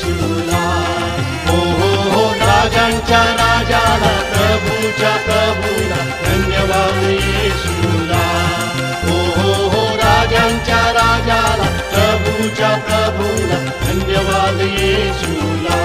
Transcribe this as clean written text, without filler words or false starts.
येशूला. हो राजांच्या राजाला, प्रभूच्या प्रभूला धन्यवाद येशूला. हो राजांच्या राजाला, प्रभूच्या प्रभूला धन्यवाद येशूला.